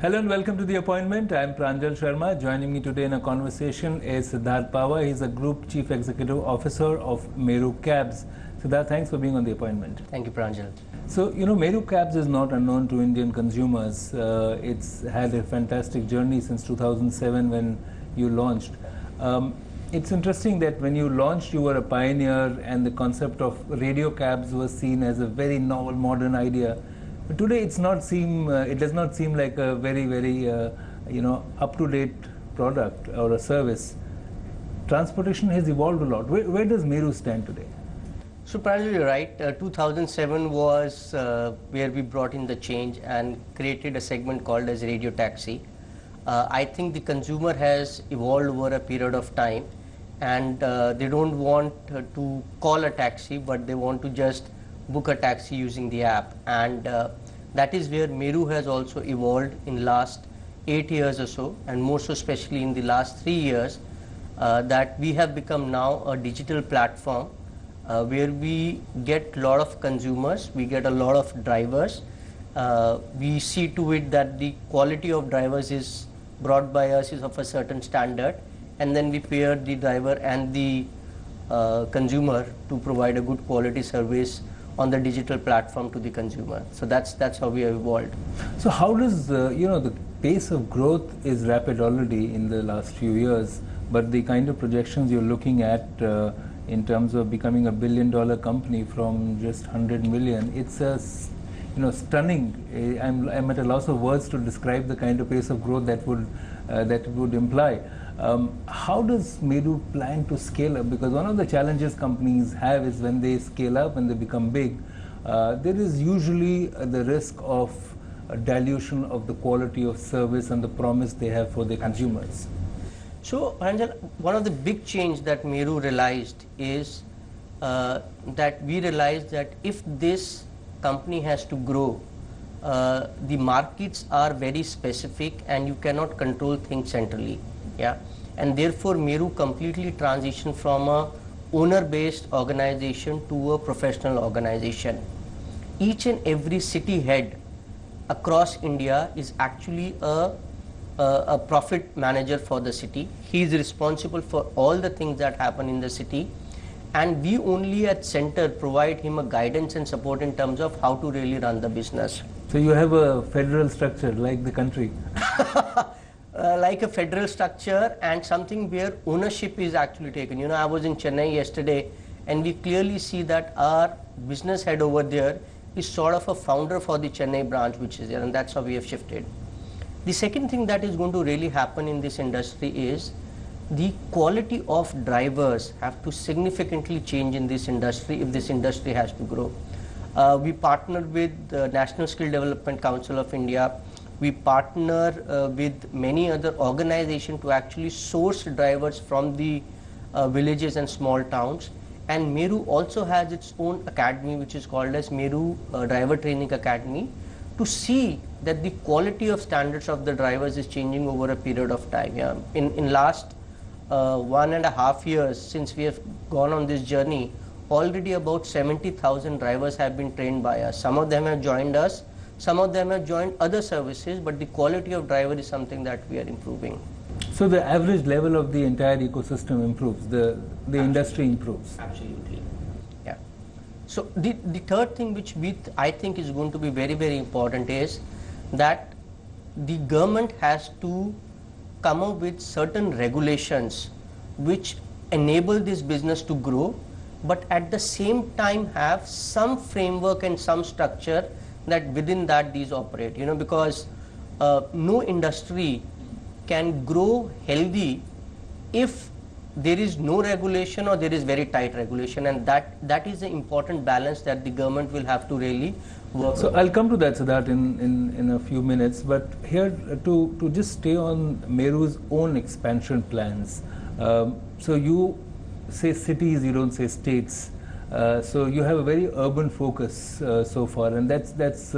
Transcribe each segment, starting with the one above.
Hello and welcome to The Appointment. I am Pranjal Sharma. Joining me today in a conversation is Siddharth Pawar. He is a Group Chief Executive Officer of Meru Cabs. Siddharth, thanks for being on The Appointment. Thank you, Pranjal. So, Meru Cabs is not unknown to Indian consumers. It's had a fantastic journey since 2007 when you launched. It's interesting that when you launched, you were a pioneer and the concept of radio cabs was seen as a very novel, modern idea. But today it does not seem like a very up-to-date product or a service. Transportation has evolved a lot. Where does Meru stand today? So Pranjal, you're right. 2007 was where we brought in the change and created a segment called as radio taxi. I think the consumer has evolved over a period of time, and they don't want to call a taxi, but they want to just book a taxi using the app, and that is where Meru has also evolved in last 8 years or so, and more so especially in the last 3 years, that we have become now a digital platform where we get a lot of consumers, we get a lot of drivers. We see to it that the quality of drivers is brought by us is of a certain standard, and then we pair the driver and the consumer to provide a good quality service on the digital platform to the consumer. So that's how we have evolved. So how does the pace of growth is rapid already in the last few years, but the kind of projections you're looking at in terms of becoming $1 billion company from just 100 million, it's a stunning. I'm at a loss of words to describe the kind of pace of growth that would imply. How does Meru plan to scale up? Because one of the challenges companies have is when they scale up and they become big, there is usually the risk of a dilution of the quality of service and the promise they have for their consumers. So, Pranjal, one of the big change that Meru realized is that we realized that if this company has to grow, the markets are very specific and you cannot control things centrally. Yeah, and therefore Meru completely transitioned from a owner-based organization to a professional organization. Each and every city head across India is actually a profit manager for the city. He is responsible for all the things that happen in the city, and we only at center provide him a guidance and support in terms of how to really run the business. So you have a federal structure like the country. Like a federal structure, and something where ownership is actually taken. I was in Chennai yesterday, and we clearly see that our business head over there is sort of a founder for the Chennai branch which is there, and that's how we have shifted. The second thing that is going to really happen in this industry is the quality of drivers have to significantly change in this industry if this industry has to grow. We partnered with the National Skill Development Council of India. We partner with many other organizations to actually source drivers from the villages and small towns. And Meru also has its own academy which is called as Meru Driver Training Academy, to see that the quality of standards of the drivers is changing over a period of time. Yeah. In last 1.5 years since we have gone on this journey, already about 70,000 drivers have been trained by us. Some of them have joined us, some of them have joined other services, but the quality of driver is something that we are improving. So the average level of the entire ecosystem improves, the industry improves. Absolutely. Yeah. So the third thing which I think is going to be very, very important is that the government has to come up with certain regulations which enable this business to grow, but at the same time have some framework and some structure that within that these operate, because no industry can grow healthy if there is no regulation or there is very tight regulation, and that is the important balance that the government will have to really work. So I'll come to that, Siddharth, in a few minutes, but here to just stay on Meru's own expansion plans. So you say cities, you don't say states. So you have a very urban focus so far, and that's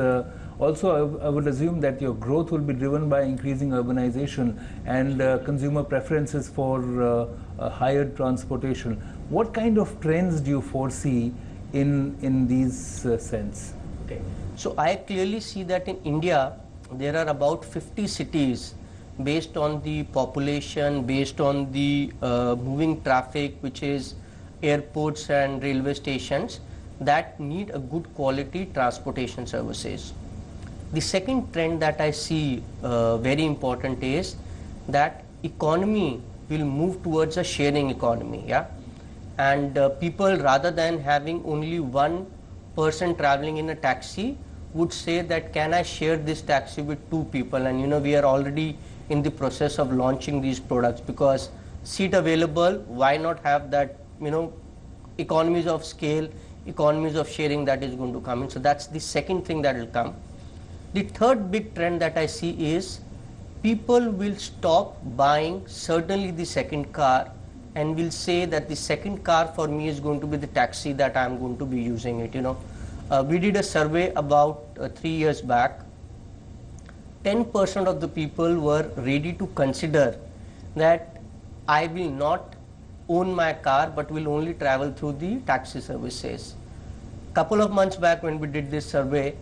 also I would assume that your growth will be driven by increasing urbanization and consumer preferences for higher transportation. What kind of trends do you foresee in these sense? Okay. So I clearly see that in India, there are about 50 cities based on the population, based on the moving traffic, which is airports and railway stations, that need a good quality transportation services. The second trend that I see very important is that economy will move towards a sharing economy, yeah, and people, rather than having only one person traveling in a taxi, would say that can I share this taxi with two people. And you know, we are already in the process of launching these products, because seat available, why not have that, you know, economies of scale, economies of sharing that is going to come in. So that's the second thing that will come. The third big trend that I see is people will stop buying certainly the second car and will say that the second car for me is going to be the taxi that I am going to be using it, you know. We did a survey about 3 years back. 10% of the people were ready to consider that I will not own my car but will only travel through the taxi services. Couple of months back when we did this survey,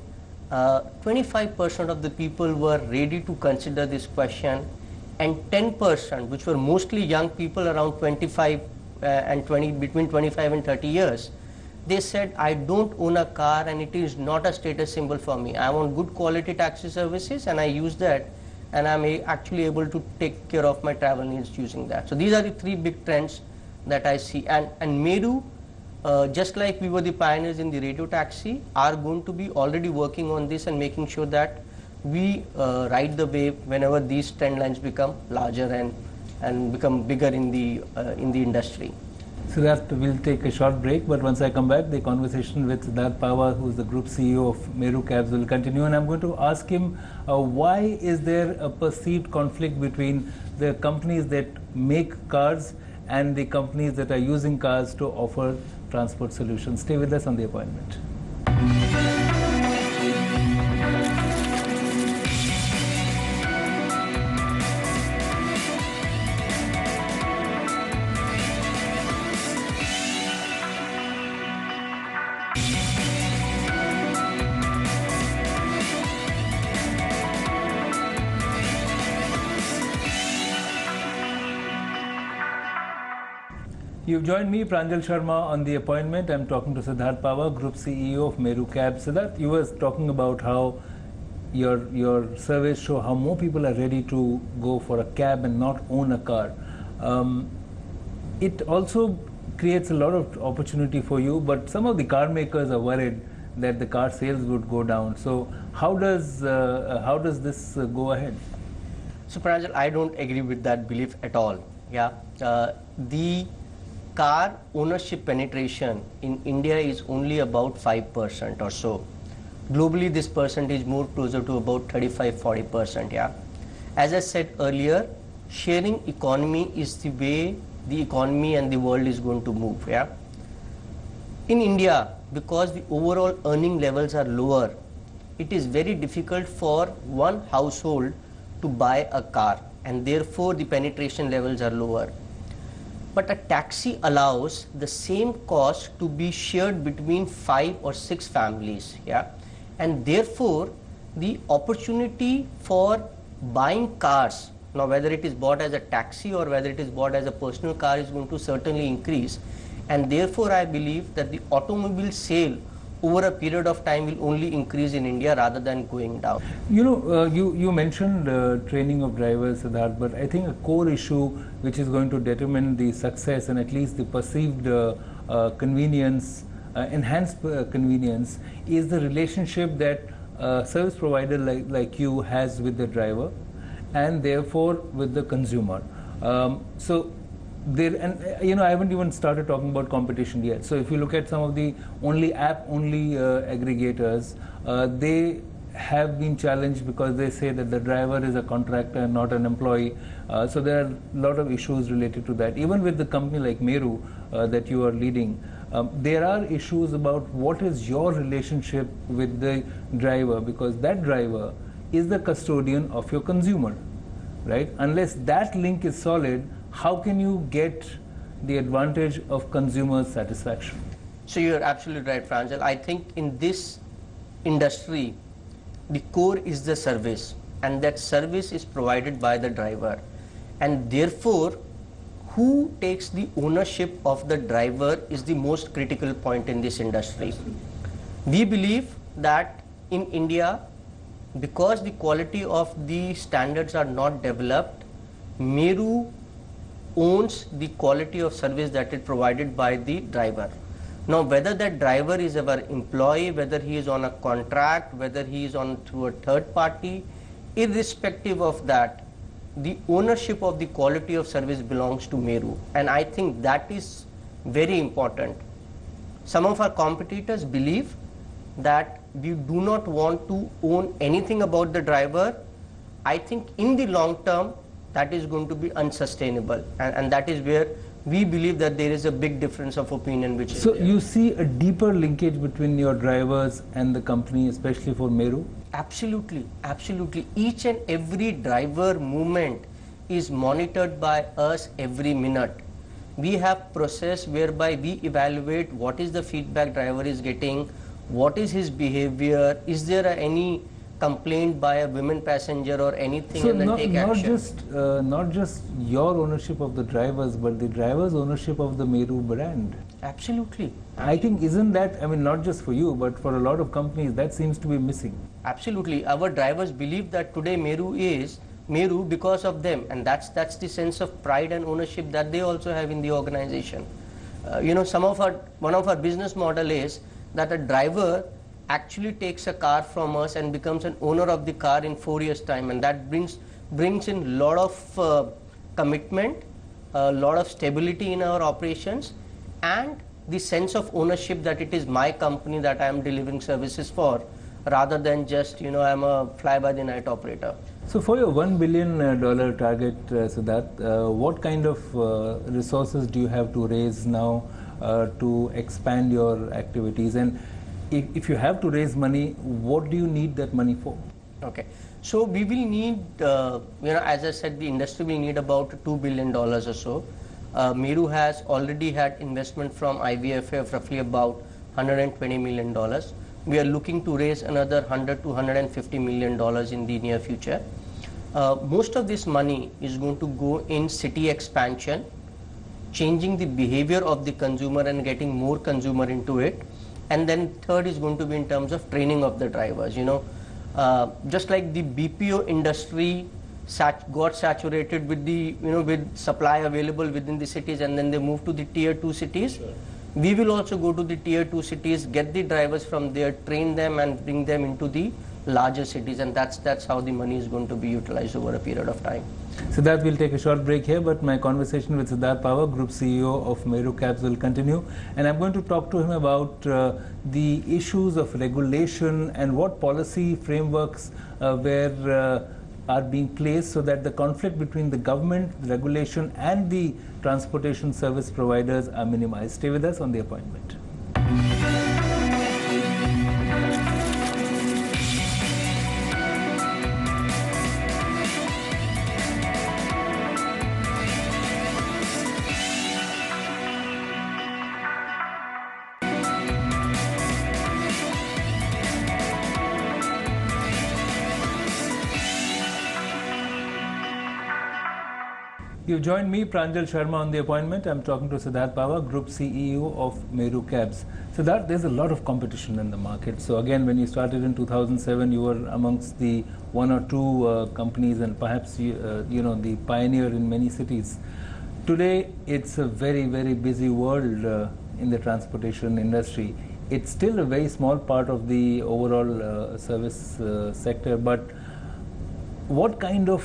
25% of the people were ready to consider this question, and 10%, which were mostly young people around 25 and 20, between 25 and 30 years, they said, I don't own a car and it is not a status symbol for me. I want good quality taxi services and I use that, and I'm actually able to take care of my travel needs using that. So these are the three big trends that I see. And Meru, just like we were the pioneers in the radio taxi, are going to be already working on this and making sure that we ride the wave whenever these trend lines become larger and become bigger in the industry. Siddharth, we'll take a short break, but once I come back, the conversation with Siddharth Pawar, who is the Group CEO of Meru Cabs, will continue, and I'm going to ask him why is there a perceived conflict between the companies that make cars and the companies that are using cars to offer transport solutions. Stay with us on The Appointment. You've joined me, Pranjal Sharma, on The Appointment. I'm talking to Siddharth Pawar, Group CEO of Meru Cabs. Siddharth, you were talking about how your surveys show how more people are ready to go for a cab and not own a car. It also creates a lot of opportunity for you, but some of the car makers are worried that the car sales would go down. So how does this go ahead? So Pranjal, I don't agree with that belief at all. Yeah, the car ownership penetration in India is only about 5% or so. Globally, this percentage more closer to about 35-40%. Yeah, as I said earlier, sharing economy is the way the economy and the world is going to move. Yeah, in India, because the overall earning levels are lower, it is very difficult for one household to buy a car, and therefore the penetration levels are lower. But a taxi allows the same cost to be shared between 5 or 6 families, yeah, and therefore the opportunity for buying cars, now whether it is bought as a taxi or whether it is bought as a personal car, is going to certainly increase, and therefore I believe that the automobile sale over a period of time will only increase in India rather than going down. You know, you mentioned training of drivers, Siddharth, but I think a core issue which is going to determine the success and at least the perceived convenience, enhanced convenience, is the relationship that a service provider like you has with the driver and therefore with the consumer. So there, and you know, I haven't even started talking about competition yet. So if you look at some of the app-only aggregators, they have been challenged because they say that the driver is a contractor, not an employee. So there are a lot of issues related to that. Even with the company like Meru that you are leading, there are issues about what is your relationship with the driver, because that driver is the custodian of your consumer, right? Unless that link is solid, how can you get the advantage of consumer satisfaction? So you're absolutely right, Pranjal. I think in this industry, the core is the service, and that service is provided by the driver, and therefore who takes the ownership of the driver is the most critical point in this industry. We believe that in India, because the quality of the standards are not developed, Meru owns the quality of service that is provided by the driver. Now, whether that driver is our employee, whether he is on a contract, whether he is on through a third party, irrespective of that, the ownership of the quality of service belongs to Meru, and I think that is very important. Some of our competitors believe that we do not want to own anything about the driver. I think in the long term that is going to be unsustainable, and that is where we believe that there is a big difference of opinion which is So there. you see a deeper linkage between your drivers and the company, especially for Meru? Absolutely, absolutely. Each and every driver movement is monitored by us every minute. We have process whereby we evaluate what is the feedback driver is getting, what is his behavior, is there any complaint by a women passenger or anything, So and then take action. not just your ownership of the drivers, but the drivers' ownership of the Meru brand. Absolutely. I think isn't that, I mean, not just for you, but for a lot of companies, that seems to be missing. Absolutely. Our drivers believe that today Meru is Meru because of them, and that's the sense of pride and ownership that they also have in the organization. One of our business model is that a driver actually takes a car from us and becomes an owner of the car in 4 years' time, and that brings in lot of commitment, a lot of stability in our operations, and the sense of ownership that it is my company that I am delivering services for, rather than just I am a fly-by-the-night operator. So for your $1 billion target, Siddharth, what kind of resources do you have to raise now to expand your activities? And if you have to raise money, what do you need that money for? Okay, so we will need, as I said, the industry will need about $2 billion or so. Meru has already had investment from IVFF roughly about $120 million. We are looking to raise another $100 to $150 million in the near future. Most of this money is going to go in city expansion, changing the behavior of the consumer and getting more consumer into it. And then third is going to be in terms of training of the drivers. Just like the BPO industry got saturated with the with supply available within the cities, and then they moved to the tier 2 cities. Sure. We will also go to the tier 2 cities, get the drivers from there, train them and bring them into the larger cities, and that's how the money is going to be utilized over a period of time. Siddharth, we'll take a short break here, but my conversation with Siddharth Pawar, Group CEO of Meru Cabs, will continue, and I'm going to talk to him about the issues of regulation and what policy frameworks are being placed so that the conflict between the government, the regulation and the transportation service providers are minimized. Stay with us on The Appointment. You've joined me, Pranjal Sharma, on The Appointment. I'm talking to Siddharth Pawar, Group CEO of Meru Cabs. Siddharth, there's a lot of competition in the market. So again, when you started in 2007, you were amongst the one or two companies, and perhaps the pioneer in many cities. Today, it's a very, very busy world in the transportation industry. It's still a very small part of the overall service sector, but what kind of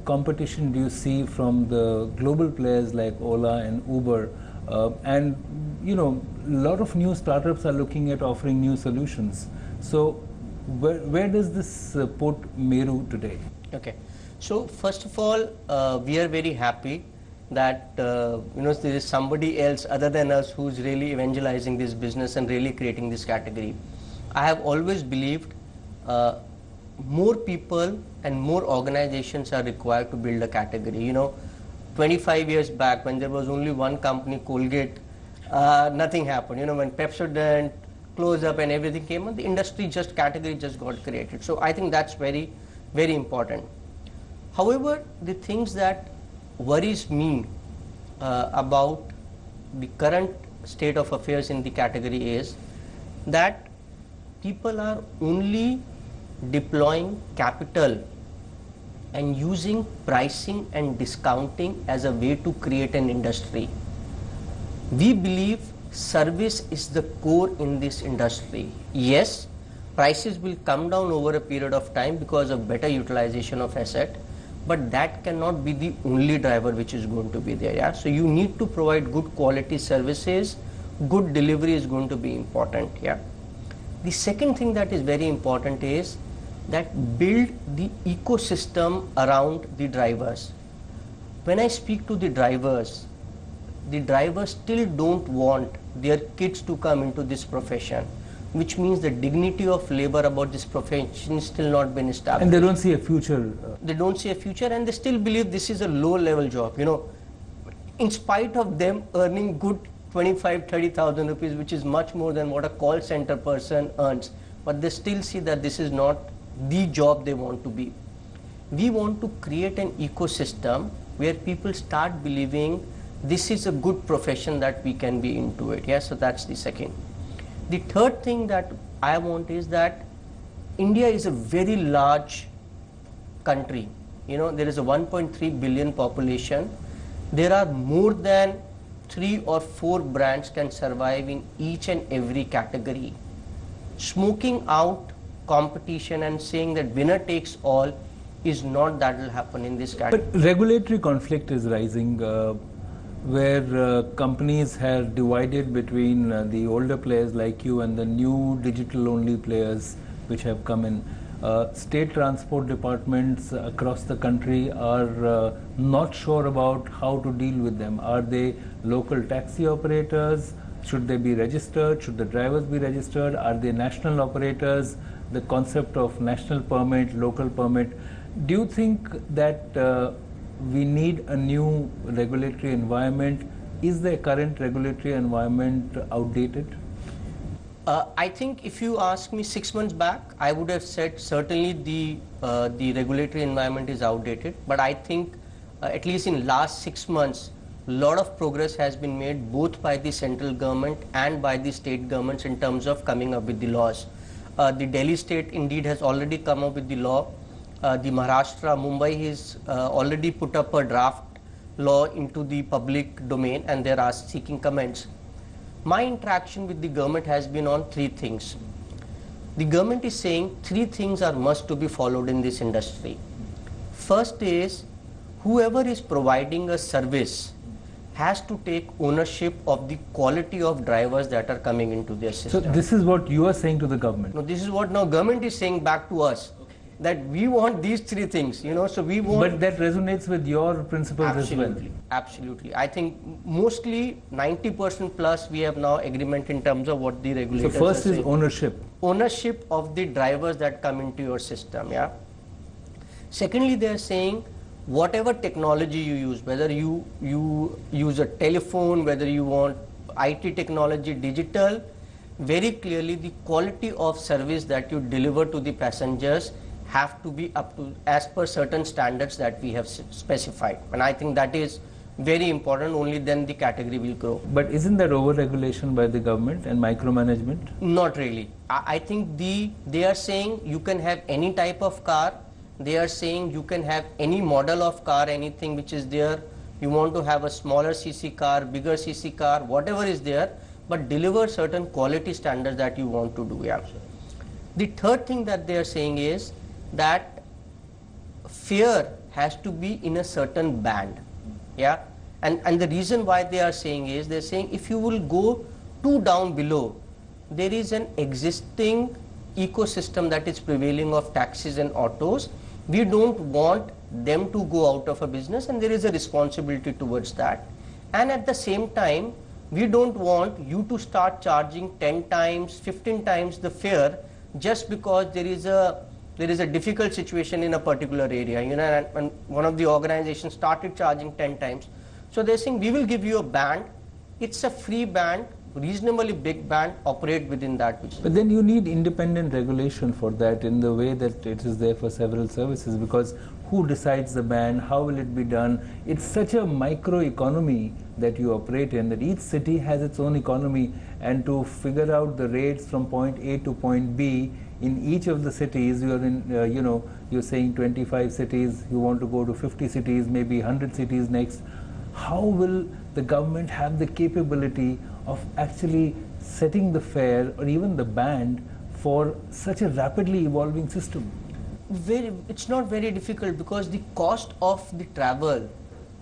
competition do you see from the global players like Ola and Uber? And a lot of new startups are looking at offering new solutions. So where does this put Meru today? Okay, so first of all, we are very happy that there is somebody else other than us who's really evangelizing this business and really creating this category. I have always believed more people and more organizations are required to build a category. 25 years back, when there was only one company, Colgate, nothing happened. When Pepsodent, close up and everything came on, the industry category just got created. So I think that's very, very important. However, the things that worries me about the current state of affairs in the category is that people are only deploying capital and using pricing and discounting as a way to create an industry. We believe service is the core in this industry. Yes, prices will come down over a period of time because of better utilization of asset, but that cannot be the only driver which is going to be there. Yeah? So you need to provide good quality services, good delivery is going to be important. Yeah? The second thing that is very important is that build the ecosystem around the drivers. When I speak to the drivers still don't want their kids to come into this profession, which means the dignity of labor about this profession is still not been established. And they don't see a future. They don't see a future, and they still believe this is a low level job. You know, in spite of them earning good 25,000-30,000 rupees, which is much more than what a call center person earns, but they still see that this is not the job they want to be. We want to create an ecosystem where people start believing this is a good profession that we can be into it. Yeah, so that's the second. The third thing that I want is that India is a very large country. You know, there is a 1.3 billion population. There are more than 3 or 4 brands can survive in each and every category. Smoking out competition and saying that winner takes all is not that will happen in this category. But regulatory conflict is rising, where companies have divided between the older players like you and the new digital-only players which have come in. State transport departments across the country are not sure about how to deal with them. Are they local taxi operators? Should they be registered? Should the drivers be registered? Are they national operators? The concept of national permit, local permit. Do you think that we need a new regulatory environment? Is the current regulatory environment outdated? I think if you ask me 6 months back, I would have said certainly the regulatory environment is outdated. But I think at least in last 6 months, a lot of progress has been made both by the central government and by the state governments in terms of coming up with the laws. The Delhi state indeed has already come up with the law. The Maharashtra, Mumbai has already put up a draft law into the public domain, and they are seeking comments. My interaction with the government has been on 3 things. The government is saying 3 things are must to be followed in this industry. First is whoever is providing a service has to take ownership of the quality of drivers that are coming into their system. So this is what you are saying to the government? No, this is what now government is saying back to us, that we want these 3 things, you know, so we want... But that resonates with your principles absolutely, as well? Absolutely. I think mostly 90% plus we have now agreement in terms of what the regulators So first are is saying. ownership. Ownership of the drivers that come into your system, yeah. Secondly, they are saying whatever technology you use, whether you use a telephone, whether you want IT technology, digital, very clearly the quality of service that you deliver to the passengers have to be up to as per certain standards that we have specified. And I think that is very important, only then the category will grow. But isn't that over-regulation by the government and micromanagement? Not really. I think they are saying you can have any type of car. They are saying you can have any model of car, anything which is there. You want to have a smaller CC car, bigger CC car, whatever is there, but deliver certain quality standards that you want to do. Yeah. The third thing that they are saying is that fare has to be in a certain band. Yeah. And the reason why they are saying is, they're saying if you will go 2 down below, there is an existing ecosystem that is prevailing of taxis and autos. We don't want them to go out of a business, and there is a responsibility towards that. And at the same time, we don't want you to start charging 10 times, 15 times the fare just because there is a difficult situation in a particular area. You know, and one of the organizations started charging 10 times. So they're saying we will give you a band. It's a free band, reasonably big band operate within that. But then you need independent regulation for that in the way that it is there for several services, because who decides the band, how will it be done? It's such a micro economy that you operate in, that each city has its own economy, and to figure out the rates from point A to point B in each of the cities, you are in, you're saying 25 cities, you want to go to 50 cities, maybe 100 cities next. How will the government have the capability of actually setting the fare or even the band for such a rapidly evolving system? It's not very difficult, because the cost of the travel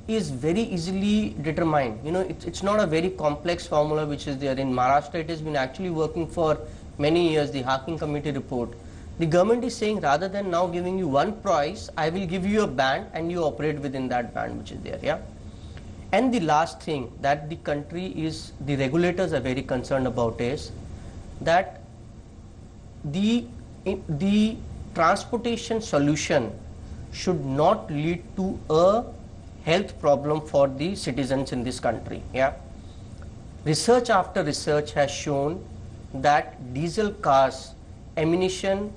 is very easily determined. It's not a very complex formula which is there. In Maharashtra, it has been actually working for many years, the Harking Committee report. The government is saying, rather than now giving you one price, I will give you a band and you operate within that band which is there. Yeah. And the last thing that the regulators are very concerned about is that the transportation solution should not lead to a health problem for the citizens in this country. Yeah. Research after research has shown that diesel cars emission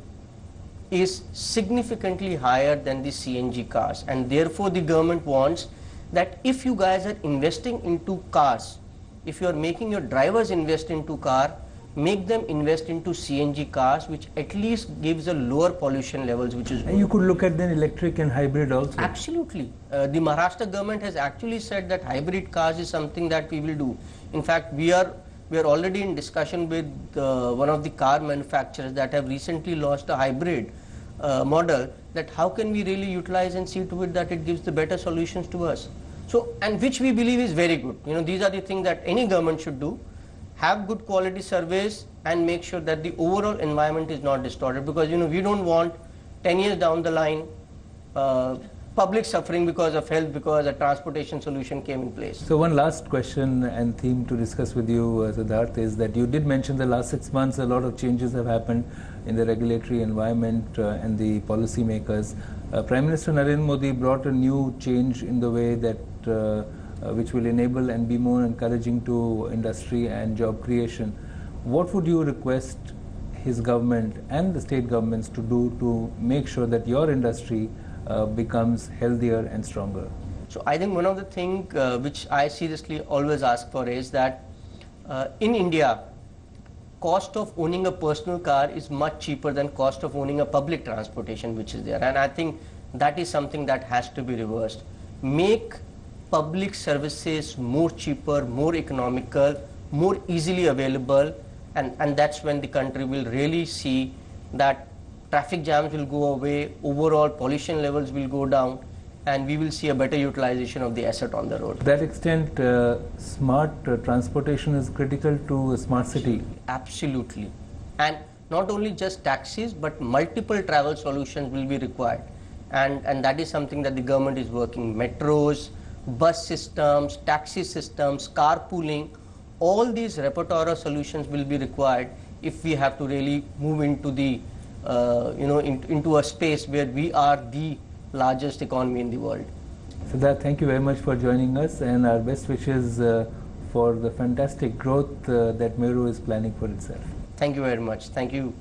is significantly higher than the CNG cars, and therefore the government wants that if you guys are investing into cars, if you are making your drivers invest into car, make them invest into CNG cars, which at least gives a lower pollution levels, which is good. And you could look at then electric and hybrid also. Absolutely. The Maharashtra government has actually said that hybrid cars is something that we will do. In fact, we are already in discussion with one of the car manufacturers that have recently launched a hybrid model, that how can we really utilize and see to it that it gives the better solutions to us. So, and which we believe is very good. These are the things that any government should do. Have good quality surveys and make sure that the overall environment is not distorted, because we don't want 10 years down the line public suffering because of health, because a transportation solution came in place. So one last question and theme to discuss with you, Siddharth, is that you did mention the last 6 months a lot of changes have happened in the regulatory environment and the policy makers. Prime Minister Narendra Modi brought a new change in the way that which will enable and be more encouraging to industry and job creation. What would you request his government and the state governments to do to make sure that your industry becomes healthier and stronger? So I think one of the things which I seriously always ask for is that in India, cost of owning a personal car is much cheaper than cost of owning a public transportation which is there, and I think that is something that has to be reversed. Make public services more cheaper, more economical, more easily available, and that's when the country will really see that traffic jams will go away, overall pollution levels will go down, and we will see a better utilization of the asset on the road. To that extent, smart transportation is critical to a smart city. Absolutely. And not only just taxis, but multiple travel solutions will be required. And that is something that the government is working. Metros, bus systems, taxi systems, carpooling, all these repertoire of solutions will be required if we have to really move into the into a space where we are the largest economy in the world. Siddharth, thank you very much for joining us, and our best wishes for the fantastic growth that Meru is planning for itself. Thank you very much. Thank you.